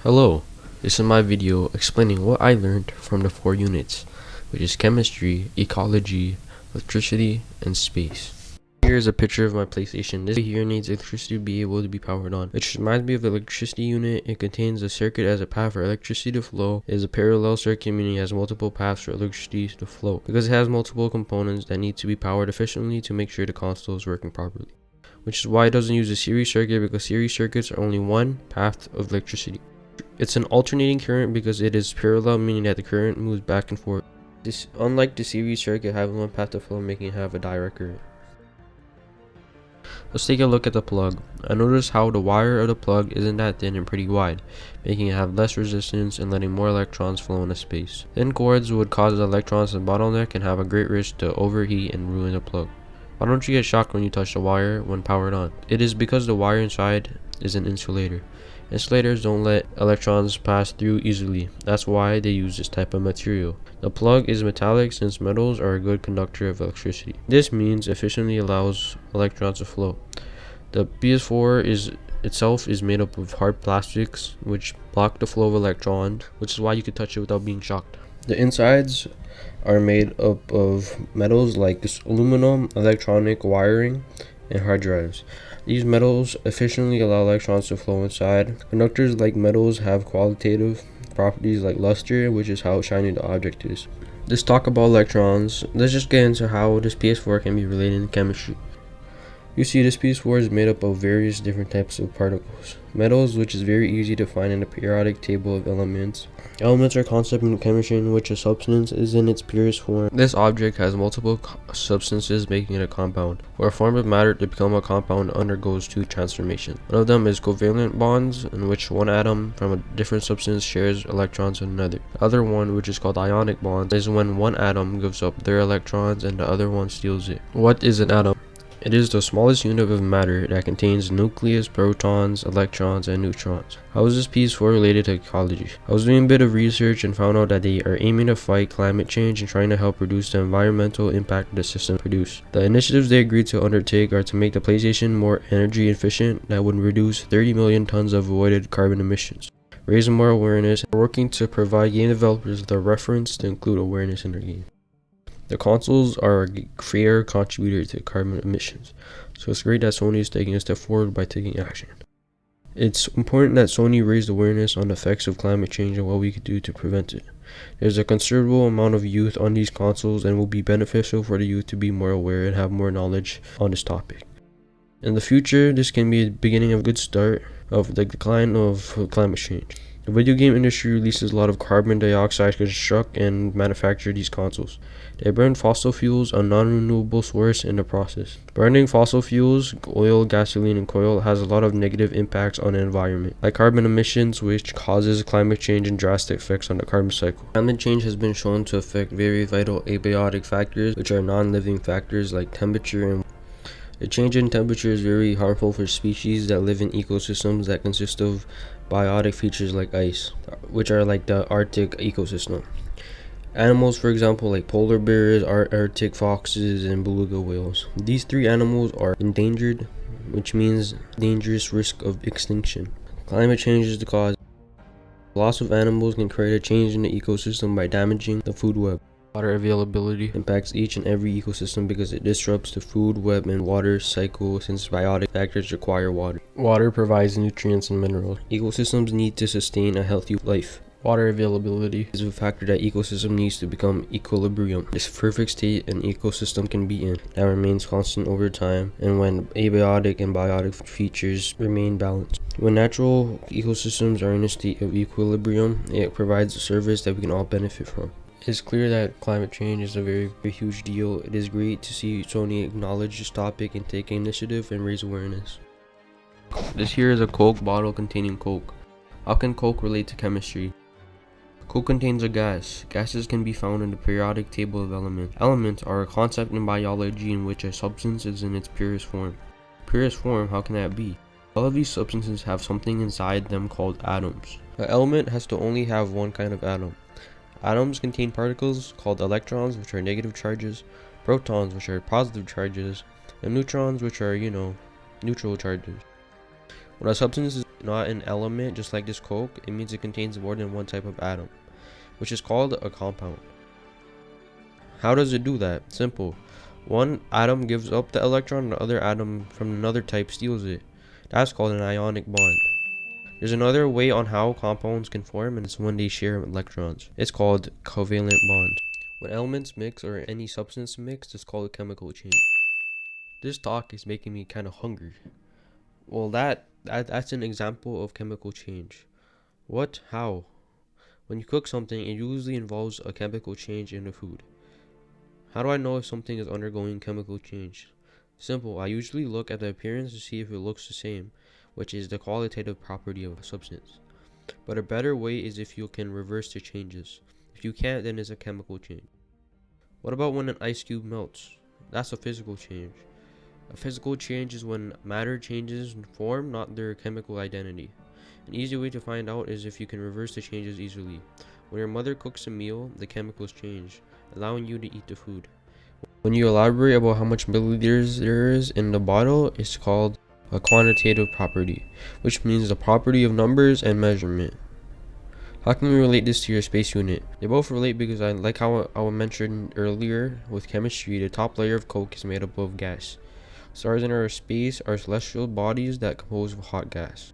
Hello, this is my video explaining what I learned from the 4 units, which is chemistry, ecology, electricity, and space. Here is a picture of my PlayStation. This here needs electricity to be able to be powered on, which reminds me of the electricity unit. It contains a circuit as a path for electricity to flow. It is a parallel circuit, meaning it has multiple paths for electricity to flow, because it has multiple components that need to be powered efficiently to make sure the console is working properly. Which is why it doesn't use a series circuit, because series circuits are only one path of electricity. It's an alternating current because it is parallel, meaning that the current moves back and forth. Unlike the series circuit having one path to flow, making it have a direct current. Let's take a look at the plug. I noticed how the wire of the plug isn't that thin and pretty wide, making it have less resistance and letting more electrons flow into space. Thin cords would cause the electrons to bottleneck and have a great risk to overheat and ruin the plug. Why don't you get shocked when you touch the wire when powered on? It is because the wire inside is an insulator. Insulators don't let electrons pass through easily. That's why they use this type of material. The plug is metallic since metals are a good conductor of electricity. This means efficiently allows electrons to flow. The PS4 itself is made up of hard plastics which block the flow of electrons, which is why you can touch it without being shocked. The insides are made up of metals like aluminum, electronic wiring, and hard drives. These metals efficiently allow electrons to flow inside. Conductors like metals have qualitative properties like luster, which is how shiny the object is. Let's talk about electrons. Let's just get into how this PS4 can be related in chemistry. You see, this PS4 is made up of various different types of particles. Metals, which is very easy to find in the periodic table of elements. Elements are concepts in chemistry in which a substance is in its purest form. This object has multiple substances making it a compound. For a form of matter to become a compound undergoes 2 transformations. One of them is covalent bonds, in which one atom from a different substance shares electrons with another. The other one, which is called ionic bonds, is when one atom gives up their electrons and the other one steals it. What is an atom? It is the smallest unit of matter that contains nucleus, protons, electrons, and neutrons. How is this PS4 related to ecology? I was doing a bit of research and found out that they are aiming to fight climate change and trying to help reduce the environmental impact the system produces. The initiatives they agreed to undertake are to make the PlayStation more energy efficient that would reduce 30 million tons of avoided carbon emissions. Raising more awareness and working to provide game developers the reference to include awareness in their game. The consoles are a fair contributor to carbon emissions, so it's great that Sony is taking a step forward by taking action. It's important that Sony raised awareness on the effects of climate change and what we could do to prevent it. There's a considerable amount of youth on these consoles and will be beneficial for the youth to be more aware and have more knowledge on this topic. In the future, this can be the beginning of a good start of the decline of climate change. The video game industry releases a lot of carbon dioxide to construct and manufacture these consoles. They burn fossil fuels, a non-renewable source, in the process. Burning fossil fuels, oil, gasoline, and coal has a lot of negative impacts on the environment, like carbon emissions, which causes climate change and drastic effects on the carbon cycle. Climate change has been shown to affect very vital abiotic factors, which are non-living factors like temperature and the change in temperature is very harmful for species that live in ecosystems that consist of biotic features like ice, which are like the Arctic ecosystem. Animals, for example, like polar bears, Arctic foxes, and beluga whales. These 3 animals are endangered, which means dangerous risk of extinction. Climate change is the cause. Loss of animals can create a change in the ecosystem by damaging the food web. Water availability impacts each and every ecosystem because it disrupts the food web and water cycle since biotic factors require water. Water provides nutrients and minerals ecosystems need to sustain a healthy life. Water availability is a factor that ecosystem needs to become equilibrium. This perfect state an ecosystem can be in that remains constant over time and when abiotic and biotic features remain balanced. When natural ecosystems are in a state of equilibrium, it provides a service that we can all benefit from. It's clear that climate change is a very huge deal. It is great to see Sony acknowledge this topic and take initiative and raise awareness. This here is a Coke bottle containing Coke. How can Coke relate to chemistry? Coke contains a gas. Gases can be found in the periodic table of elements. Elements are a concept in biology in which a substance is in its purest form. Purest form, how can that be? All of these substances have something inside them called atoms. An element has to only have one kind of atom. Atoms contain particles called electrons, which are negative charges, protons, which are positive charges, and neutrons, which are, neutral charges. When a substance is not an element, just like this Coke, it means it contains more than one type of atom, which is called a compound. How does it do that? Simple. One atom gives up the electron, the other atom from another type steals it. That's called an ionic bond. There's another way on how compounds can form, and it's when they share electrons. It's called covalent bonds. When elements mix or any substance mix, it's called a chemical change. This talk is making me kind of hungry. Well, that's an example of chemical change. What? How? When you cook something, it usually involves a chemical change in the food. How do I know if something is undergoing chemical change? Simple. I usually look at the appearance to see if it looks the same, which is the qualitative property of a substance. But a better way is if you can reverse the changes. If you can't, then it's a chemical change. What about when an ice cube melts? That's a physical change. A physical change is when matter changes in form, not their chemical identity. An easy way to find out is if you can reverse the changes easily. When your mother cooks a meal, the chemicals change, allowing you to eat the food. When you elaborate about how much milliliters there is in the bottle, it's called a quantitative property, which means the property of numbers and measurement. How can we relate this to your space unit? They both relate because like how I mentioned earlier with chemistry, the top layer of Coke is made up of gas. Stars in our space are celestial bodies that compose of hot gas.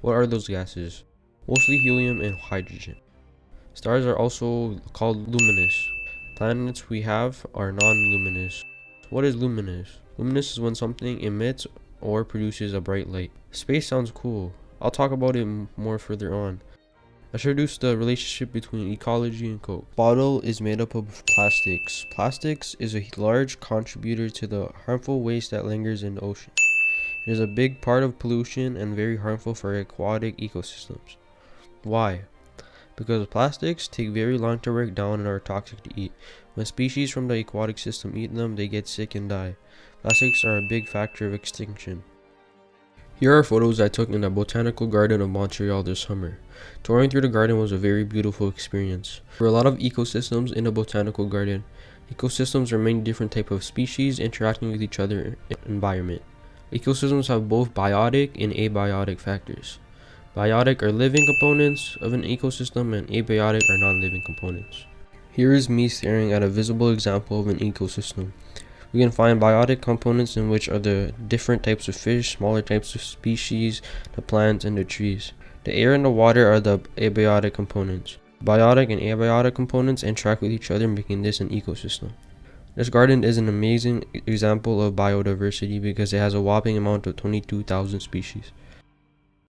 What are those gases? Mostly helium and hydrogen. Stars are also called luminous. Planets we have are non-luminous. What is luminous? Luminous is when something emits or produces a bright light. Space sounds cool. I'll talk about it more further on. Let's introduce the relationship between ecology and Coke. Bottle is made up of plastics. Plastics is a large contributor to the harmful waste that lingers in the ocean. It is a big part of pollution and very harmful for aquatic ecosystems. Why? Because plastics take very long to break down and are toxic to eat. When species from the aquatic system eat them, they get sick and die. Plastics are a big factor of extinction. Here are photos I took in the Botanical Garden of Montreal this summer. Touring through the garden was a very beautiful experience. There were a lot of ecosystems in the Botanical Garden. Ecosystems are many different types of species interacting with each other in the environment. Ecosystems have both biotic and abiotic factors. Biotic are living components of an ecosystem and abiotic are non-living components. Here is me staring at a visible example of an ecosystem. We can find biotic components in which are the different types of fish, smaller types of species, the plants, and the trees. The air and the water are the abiotic components. Biotic and abiotic components interact with each other, making this an ecosystem. This garden is an amazing example of biodiversity because it has a whopping amount of 22,000 species.